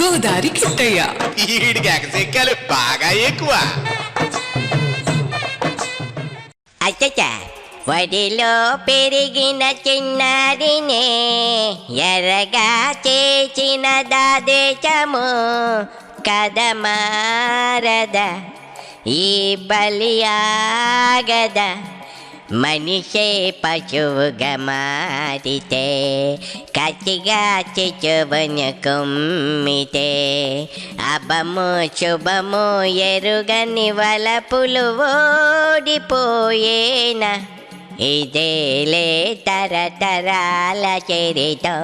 గోదారి కిట్టయ్య. ఈడికి ఎగసెక్కాలి బాగా ఎక్కువ. అచ్చచ్చ వడిలో పెరిగిన చిన్నారినే ఎర్రగా చేసిన దాదేశము కదమారద ఈ బలియాగద మనిషే పశువుగా మారితే కసిగా శిశువును కుమ్మితే అభము శుభము ఎరుగని వలపులు ఓడిపోయేనా ఇదేలే తరతరాల చరితం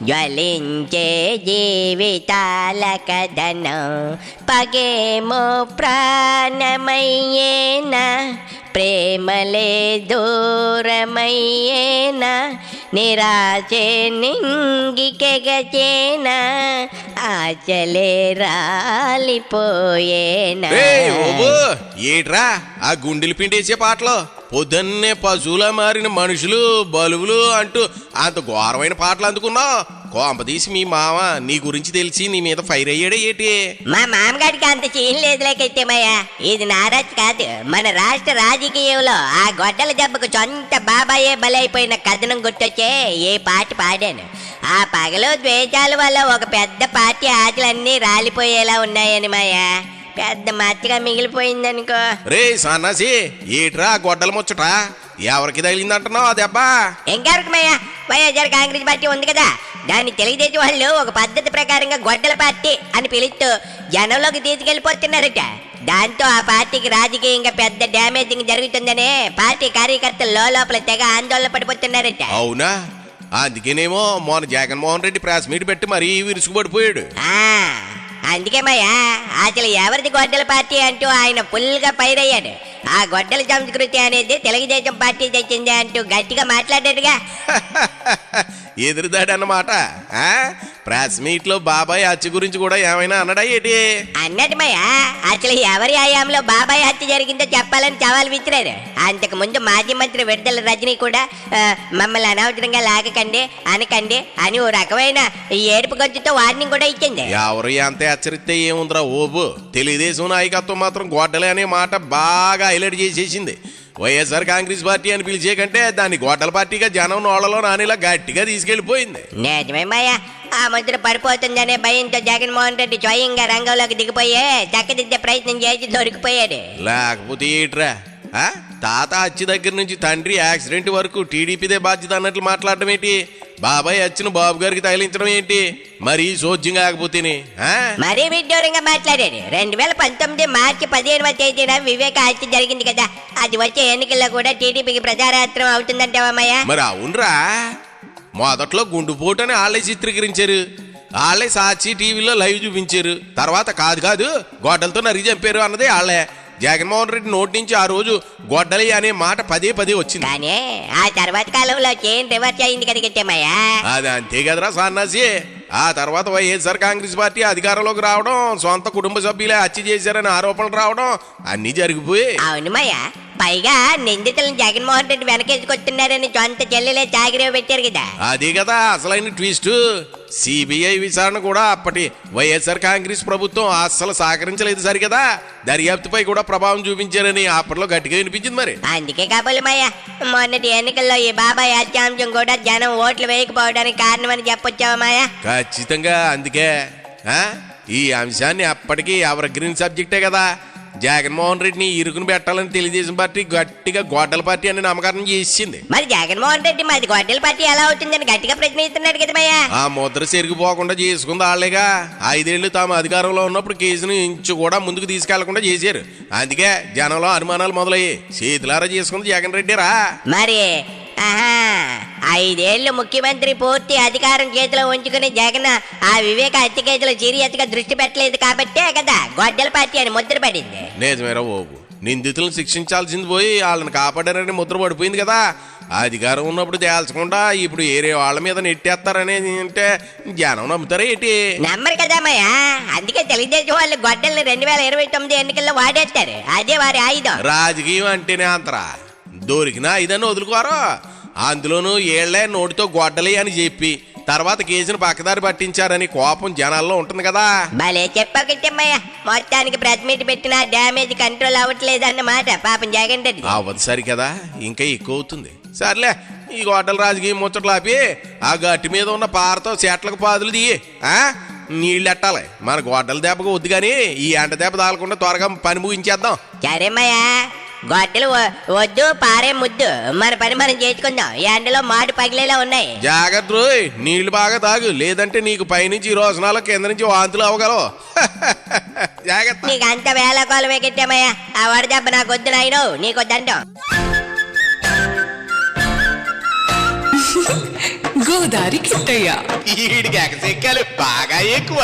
జ్వలించే జీవితాల కథనం పగేమో ప్రాణమయ్యేనా ప్రేమలే దూరమయ్యేనా నిరాశే నింగికెగచేనా ఆచలే రాలిపోయేనా. ఏట్రా ఆ గుండెలు పిండేసే పాటలు పొద్దున్నే పశువులా మారిన మనుషులు బలువులు అంటూ అంత ఘోరమైన పాటలు అందుకున్నావు. కోంపదీసి మీ మామ నీ గురించి తెలిసి నీ మీద ఫైర్ అయ్యాడే ఏటి? మా మామగారికి అంత చేయని లేదులేకెత్తేమయ్యా. ఇది నారాజ్ కాదు, మన రాష్ట్ర రాజకీయంలో ఆ గొడ్డల దెబ్బకు సొంత బాబాయే బలైపోయిన కథనం గుర్తొచ్చే ఏ పాట పాడాను. ఆ పగలు ద్వేషాల వల్ల ఒక పెద్ద పార్టీ ఆటలన్నీ రాలిపోయేలా ఉన్నాయని మాయా పెద్ద మచ్చగా మిగిలిపోయిందనుకో. రే సన్నాసి ఏట్రా గొడ్డల ముచ్చట ఎవరికి తగిలిందంటున్నావు ఆ దెబ్బ? ఎంకెవరికమయ్యా, వైఎస్ఆర్ కాంగ్రెస్ పార్టీ ఉంది కదా, దాన్ని తెలుగుదేశం వాళ్ళు ఒక పద్ధతి ప్రకారంగా గొడ్డల పార్టీ అని పిలుస్తూ జనంలోకి తీసుకెళ్లిపోతున్నారట. దాంతో ఆ పార్టీకి రాజకీయంగా పెద్ద డ్యామేజింగ్ జరుగుతుందనే పార్టీ కార్యకర్తలు లోపల తెగ ఆందోళన పడిపోతున్నారట. అవునా? అందుకేనేమో మొన్న జగన్మోహన్ రెడ్డి ప్రెస్ మీట్ పెట్టి మరీ విరుచుకుపడిపోయాడు. అందుకేమయ్యా అసలు ఎవరిది గొడ్డల పార్టీ అంటూ ఆయన ఫుల్ గా పైరయ్యాడు. ఆ గొడ్డల సంస్కృతి అనేది తెలుగుదేశం పార్టీ తెచ్చింది అంటూ గట్టిగా మాట్లాడాడుగా. ఎదురుదాడు అన్నమాట. ప్రెస్ మీట్ లో బాబాయ్ హత్య గురించి కూడా ఏమైనా అన్నాడా ఏంటి? అన్నట్టుమయ్యా అసలు ఎవరి హయాంలో బాబాయ్ హత్య జరిగిందో చెప్పాలని సవాల్ విసిరారు. అంతకు ముందు మాజీ మంత్రి విడుదల రజనీ కూడా మమ్మల్ని అనవసరంగా లాగకండి అనకండి అని ఓ రకమైన ఏడుపు గొంతుతో వార్నింగ్ కూడా ఇచ్చింది. ఎవరు ఎంత హెచ్చరిస్తే ఏముందిరా ఓబు, తెలుగుదేశం నాయకత్వం మాత్రం గొడ్డలే అనే మాట బాగా హైలైట్ చేసేసింది. వైఎస్ఆర్ కాంగ్రెస్ పార్టీ అని పిలిచే కంటే దాన్ని గొడ్డల పార్టీగా జనం నోళ్లలో నానిలా గట్టిగా తీసుకెళ్లిపోయింది. నిజమేమయ్యా, ఆ ముద్ర పడిపోతుందనే భయంతో జగన్మోహన్ రెడ్డి స్వయంగా రంగంలోకి దిగిపోయే చక్కదిద్దే ప్రయత్నం చేసి దొరికిపోయాడు. లేకపోతే ఏట్రా తాత హత్య దగ్గర నుంచి తండ్రి యాక్సిడెంట్ వరకు టీడీపీదే బాధ్యత అన్నట్లు మాట్లాడటం ఏంటి? బాబాయ్ హత్యను బాబు గారికి తగిలించడం ఏంటి? మరీ సోద్యం కాకపోతేనే మరీ విడ్డూరంగా మాట్లాడాడు. 2019 మార్చి 15వ తేదీన వివేక హత్య జరిగింది కదా, అది వచ్చే ఎన్నికల్లో కూడా టీడీపీకి ప్రచారాస్త్రం అవుతుందంటావమ్మయ్యా? మరి అవునరా, మొదట్లో గుండుపోటని వాళ్ళే చిత్రీకరించారు, వాళ్ళే సాక్షి టీవీలో లైవ్ చూపించారు. తర్వాత కాదు గొడ్డలతో నరికి చంపారు అన్నదే వాళ్ళే. జగన్మోహన్ రెడ్డి నోటి నుంచి ఆ రోజు గొడ్డలి అనే మాట పదే వచ్చింది. కానీ ఆ తర్వాత కాలంలో చైన్ రివర్స్ అయింది కదమ్మయ్యా. అది అంతే కదరా సన్నాసి. ఆ తర్వాత వైఎస్ఆర్ కాంగ్రెస్ పార్టీ అధికారంలోకి రావడం, సొంత కుటుంబ సభ్యులే హత్య చేశారని ఆరోపణలు రావడం అన్ని జరిగిపోయి. అవునమ్మయ్యా, పైగా నిందితులను జగన్మోహన్ రెడ్డి వెనకేసుకొస్తున్నారని సొంత చెల్లెలే చాగిరేవ పెట్టారు కదా. అదే కదా అసలైన ట్విస్ట్. సిబిఐ విచారణ కూడా అప్పటి వైఎస్ఆర్ కాంగ్రెస్ ప్రభుత్వం అస్సలు సహకరించలేదు సరికదా, దర్యాప్తుపై కూడా ప్రభావం చూపించారని అప్పట్లో గట్టిగా వినిపించింది. మరి అందుకే కాబోలేమయ్యా మొన్నటి ఎన్నికల్లో ఈ బాబాయ్ హత్యాంశం కూడా జనం ఓట్లు వేయకపోవడానికి కారణమని చెప్పొచ్చావమాయా? ఖచ్చితంగా. అందుకే ఈ అంశాన్ని అప్పటికీ ఎవర్ గ్రీన్ సబ్జెక్టే కదా. జగన్మోహన్ రెడ్డిని ఇరుకుని పెట్టాలని తెలుగుదేశం పార్టీ గట్టిగా గొడ్డల పార్టీ అని నామకరణం చేసింది. మరి జగన్మోహన్ రెడ్డి మాది గొడ్డల పార్టీ ఎలా అవుతుందని గట్టిగా ప్రశ్నిస్తున్నాడు కదమయ్యా. ఆ ముద్ర చెరిగిపోకుండా చేసుకుంది వాళ్ళేగా. 5 ఏళ్లు తాము అధికారంలో ఉన్నప్పుడు కేసును ఇంచు కూడా ముందుకు తీసుకెళ్లకుండా చేశారు. అందుకే జనంలో అనుమానాలు మొదలయ్యాయి. చేతులారా చేసుకుంది జగన్ రెడ్డి రా. మరి 5 ఏళ్లు ముఖ్యమంత్రి పూర్తి అధికారం చేతిలో ఉంచుకుని జగన్ ఆ వివేక హత్య కేసులో సీరియస్ గా దృష్టి పెట్టలేదు కాబట్టే కదా గొడ్డల పార్టీ అని ముద్ర పడింది. నిజమేరా బాబు, నిందితులను శిక్షించాల్సింది పోయి వాళ్ళని కాపాడారని ముద్ర పడిపోయింది కదా. అధికారం ఉన్నప్పుడు తేల్చకుండా ఇప్పుడు ఏరే వాళ్ళ మీద నెట్టేస్తారనేది అంటే జనం నమ్ముతారా ఏంటి? నమ్మరు కదామయ్యా. అందుకే తెలుగుదేశం వాళ్ళు గొడ్డల్ని 2029 ఎన్నికల్లో వాడేస్తారు. అదే వారి ఆయుధం. రాజకీయం అంటేనే అంతరా, దొరికినా ఇదని వదులుకోరు. అందులోనూ ఏళ్లే నోటితో గొడ్డలి అని చెప్పి తర్వాత కేసును పక్కదారి పట్టించారని కోపం జనాల్లో ఉంటుంది కదా. భలే చెప్పకిట్టమ్మయ్య, మొత్తానికి ప్రెస్ మీట్ పెట్టిన డ్యామేజ్ కంట్రోల్ అవ్వట్లేదు అన్నమాట పాపం జగన్ రెడ్డి. అవ్వదు సరి కదా, ఇంకా ఎక్కువ అవుతుంది. సర్లే, ఈ గొడ్డల రాజకీయ ముచ్చట్లు ఆపి ఆ గట్టి మీద ఉన్న పారతో చెట్లకు పాదులు దిగి నీళ్ళు ఎట్టాలి. మన గొడ్డల దెబ్బకు వద్దు కానీ ఈ ఎండ దెబ్బ తాగకుండా త్వరగా పని ముగించేద్దాం. సరేమ్మయ్య, గొడ్డలు వద్దు, పారే ముద్దు, మన పని మనం చేసుకుందాం. ఈ ఎండలో మాటు పగిలేలా ఉన్నాయి. జాగ్రత్త రోయ్, నీళ్లు బాగా తాగు, లేదంటే నీకు పైనుంచి ఈ రోజునాల కింద నుంచి వాంతులు అవ్వగలవు. జాగ్రత్త. నీకు అంత వేళ కోలమే కిట్టమ్మయ్య, ఆ వడదెబ్బ నాకు వద్దు నాయనో, నీకు వద్దంటాం. గోదారి కిట్టయ్య ఈడికి ఎగసెక్కాలి బాగా ఎక్కువ.